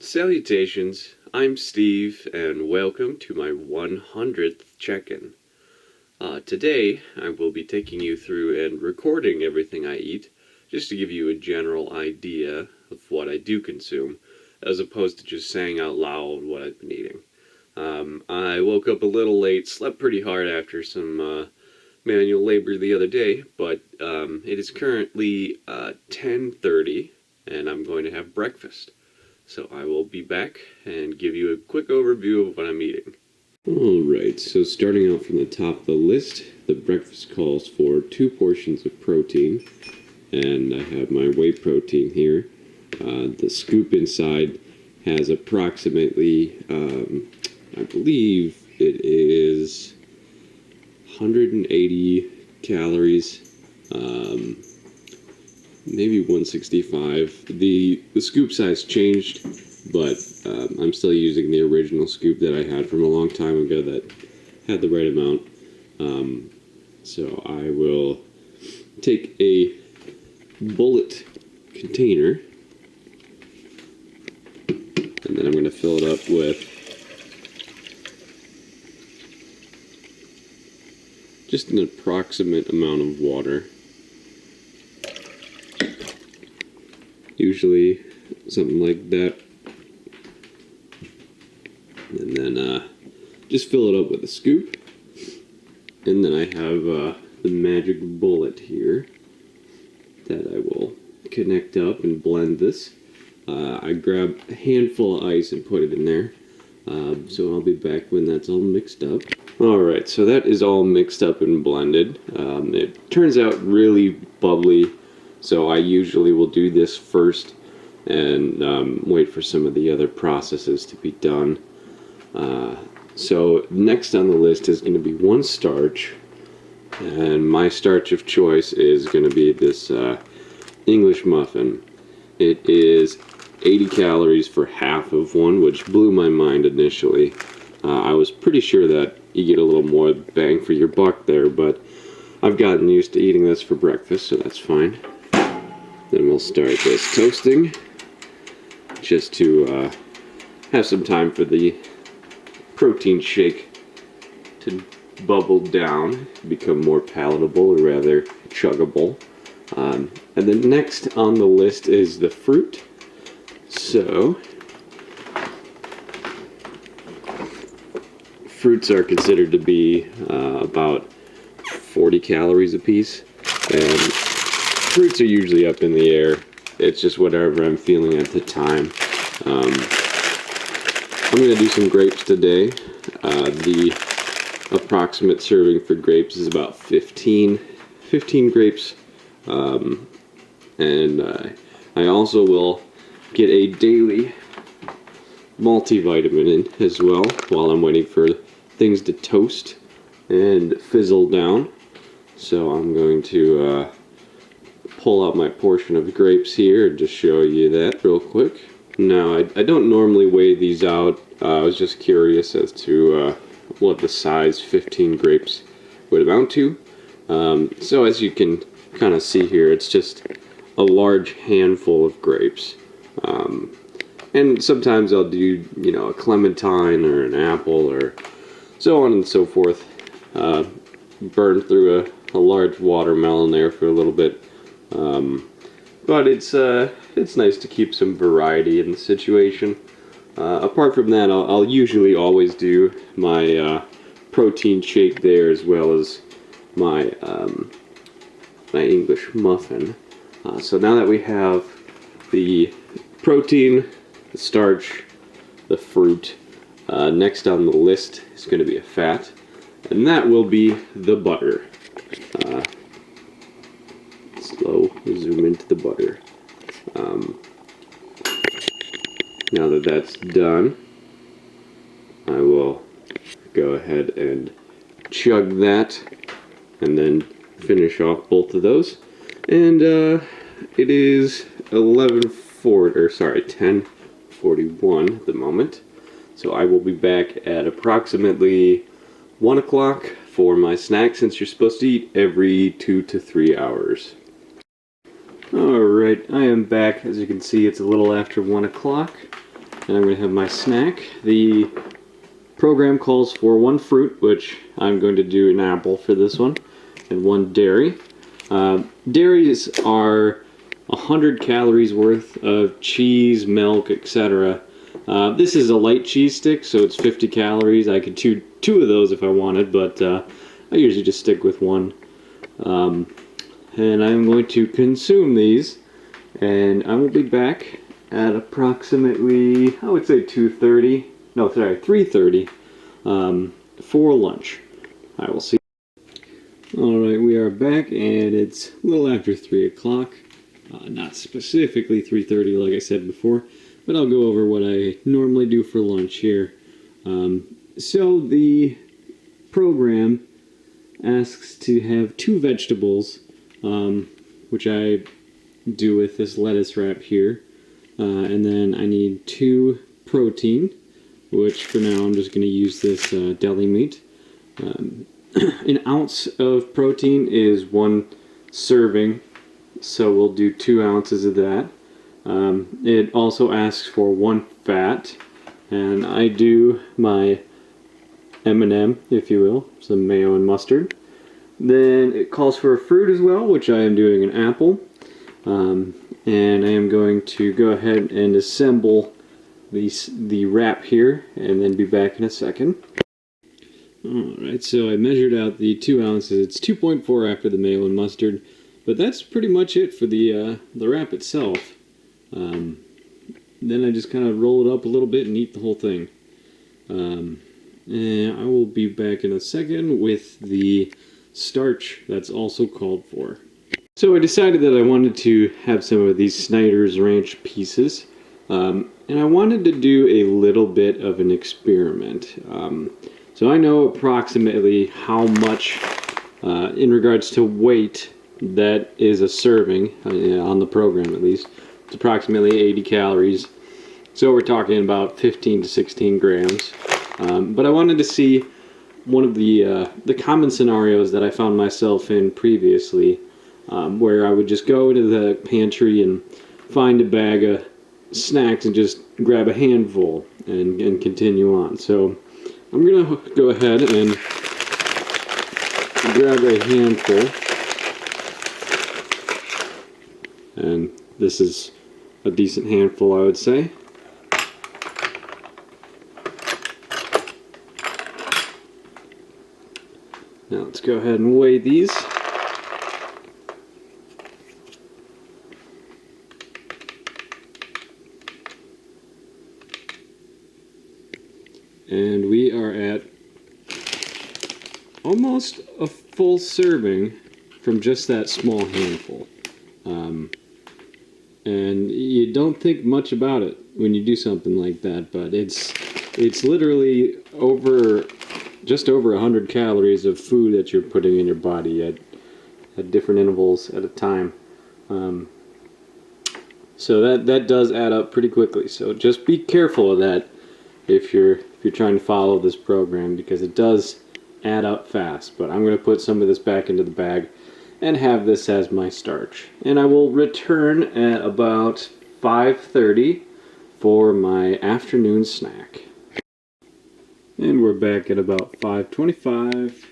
Salutations, I'm Steve, and welcome to my 100th check-in. Today, I will be taking you through and recording everything I eat, just to give you a general idea of what I do consume, as opposed to just saying out loud what I've been eating. I woke up a little late, slept pretty hard after some manual labor the other day, but it is currently 10:30, and I'm going to have breakfast. So I will be back and give you a quick overview of what I'm eating. Alright, so starting out from the top of the list, the breakfast calls for 2 portions of protein, and I have my whey protein here. The scoop inside has approximately, I believe it is 180 calories, maybe 165. The scoop size changed, but I'm still using the original scoop that I had from a long time ago that had the right amount. So I will take a bullet container, and then I'm going to fill it up with just an approximate amount of water. Usually something like that. And then just fill it up with a scoop. And then I have the magic bullet here that I will connect up and blend this. I grab a handful of ice and put it in there. So I'll be back when that's all mixed up. Alright, so that is all mixed up and blended. It turns out really bubbly. So I usually will do this first and wait for some of the other processes to be done. So next on the list is going to be one starch, and my starch of choice is going to be this English muffin. It is 80 calories for half of one, which blew my mind initially. I was pretty sure that you get a little more bang for your buck there, but I've gotten used to eating this for breakfast, so that's fine. Then we'll start this toasting, just to have some time for the protein shake to bubble down, become more palatable, or rather chuggable. And then next on the list is the fruit. So, fruits are considered to be about 40 calories a piece, and fruits are usually up in the air. It's just whatever I'm feeling at the time. I'm going to do some grapes today. The approximate serving for grapes is about 15 grapes. And I also will get a daily multivitamin in as well while I'm waiting for things to toast and fizzle down. So I'm going to pull out my portion of grapes here and just show you that real quick. Now, I don't normally weigh these out. I was just curious as to what the size 15 grapes would amount to. So as you can kind of see here, it's just a large handful of grapes. And sometimes I'll do, a clementine or an apple or so on and so forth. Burn through a large watermelon there for a little bit. But it's nice to keep some variety in the situation. Apart from that, I'll usually always do my protein shake there, as well as my my English muffin. So now that we have the protein, the starch, the fruit, next on the list is going to be a fat, and that will be the butter. Slow zoom into the butter. Now that that's done, I will go ahead and chug that and then finish off both of those. And it is 10:41 at the moment. So I will be back at approximately 1 o'clock for my snack, since you're supposed to eat every 2 to 3 hours. Alright, I am back. As you can see, it's a little after 1 o'clock. and I'm going to have my snack. The program calls for 1 fruit, which I'm going to do an apple for this one, and 1 dairy. Dairies are 100 calories worth of cheese, milk, etc. This is a light cheese stick, so it's 50 calories. I could chew 2 of those if I wanted, but I usually just stick with 1. And I'm going to consume these, and I will be back at approximately, I would say 3:30 for lunch. I will see. Alright, we are back, and it's a little after 3 o'clock. Not specifically 3:30 like I said before, but I'll go over what I normally do for lunch here. So the program asks to have 2 vegetables, which I do with this lettuce wrap here, and then I need 2 protein, which for now I'm just going to use this deli meat. An ounce of protein is 1 serving, so we'll do 2 ounces of that. It also asks for 1 fat, and I do my M&M, if you will, some mayo and mustard. Then it calls for a fruit as well, which I am doing an apple. And I am going to go ahead and assemble the wrap here, and then be back in a second. Alright, so I measured out the 2 ounces. It's 2.4 after the mayo and mustard, but that's pretty much it for the wrap itself. Then I just kind of roll it up a little bit and eat the whole thing. And I will be back in a second with the starch that's also called for. So I decided that I wanted to have some of these Snyder's Ranch pieces, and I wanted to do a little bit of an experiment. So I know approximately how much, in regards to weight, that is a serving, on the program at least. It's approximately 80 calories, so we're talking about 15 to 16 grams. But I wanted to see one of the common scenarios that I found myself in previously, where I would just go into the pantry and find a bag of snacks and just grab a handful and continue on. So I'm going to go ahead and grab a handful, and this is a decent handful, I would say. Now let's go ahead and weigh these. And we are at almost a full serving from just that small handful. And you don't think much about it when you do something like that, but it's literally just over 100 calories of food that you're putting in your body at different intervals at a time. So that does add up pretty quickly. So just be careful of that if you're trying to follow this program, because it does add up fast. But I'm going to put some of this back into the bag and have this as my starch. And I will return at about 5:30 for my afternoon snack. And we're back at about 5:25,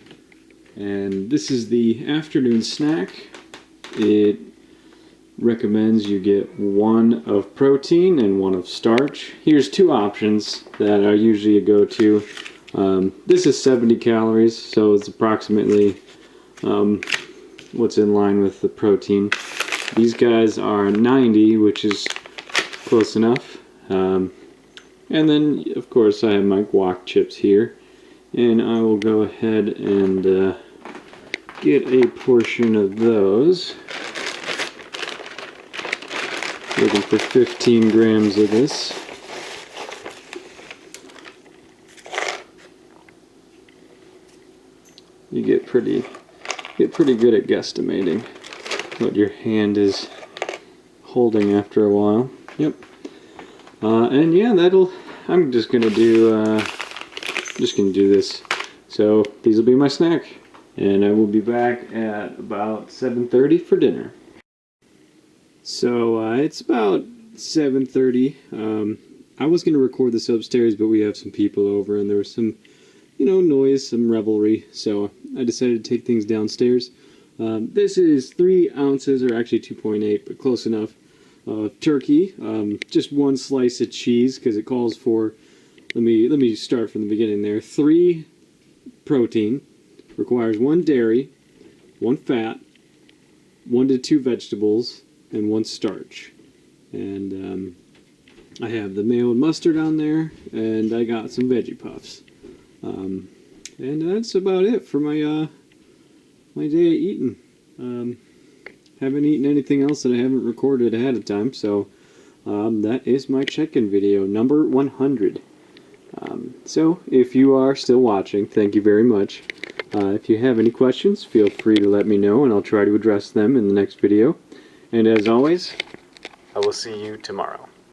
and this is the afternoon snack. It recommends you get 1 of protein and 1 of starch. Here's 2 options that are usually a go-to. This is 70 calories, so it's approximately what's in line with the protein. These guys are 90, which is close enough. And then, of course, I have my guac chips here, and I will go ahead and get a portion of those. Looking for 15 grams of this. You get pretty good at guesstimating what your hand is holding after a while. Yep. And yeah, I'm just gonna do this. So these will be my snack, and I will be back at about 7:30 for dinner. So it's about 7:30. I was going to record this upstairs, but we have some people over and there was some, noise, some revelry. So I decided to take things downstairs. This is 3 ounces, or actually 2.8, but close enough. Turkey, just 1 slice of cheese because it calls for. Let me start from the beginning there. 3 protein, requires 1 dairy, 1 fat, 1 to 2 vegetables, and 1 starch. And I have the mayo and mustard on there, and I got some veggie puffs. And that's about it for my my day of eating. Haven't eaten anything else that I haven't recorded ahead of time, so that is my check-in video, number 100. So if you are still watching, thank you very much. If you have any questions, feel free to let me know, and I'll try to address them in the next video. And as always, I will see you tomorrow.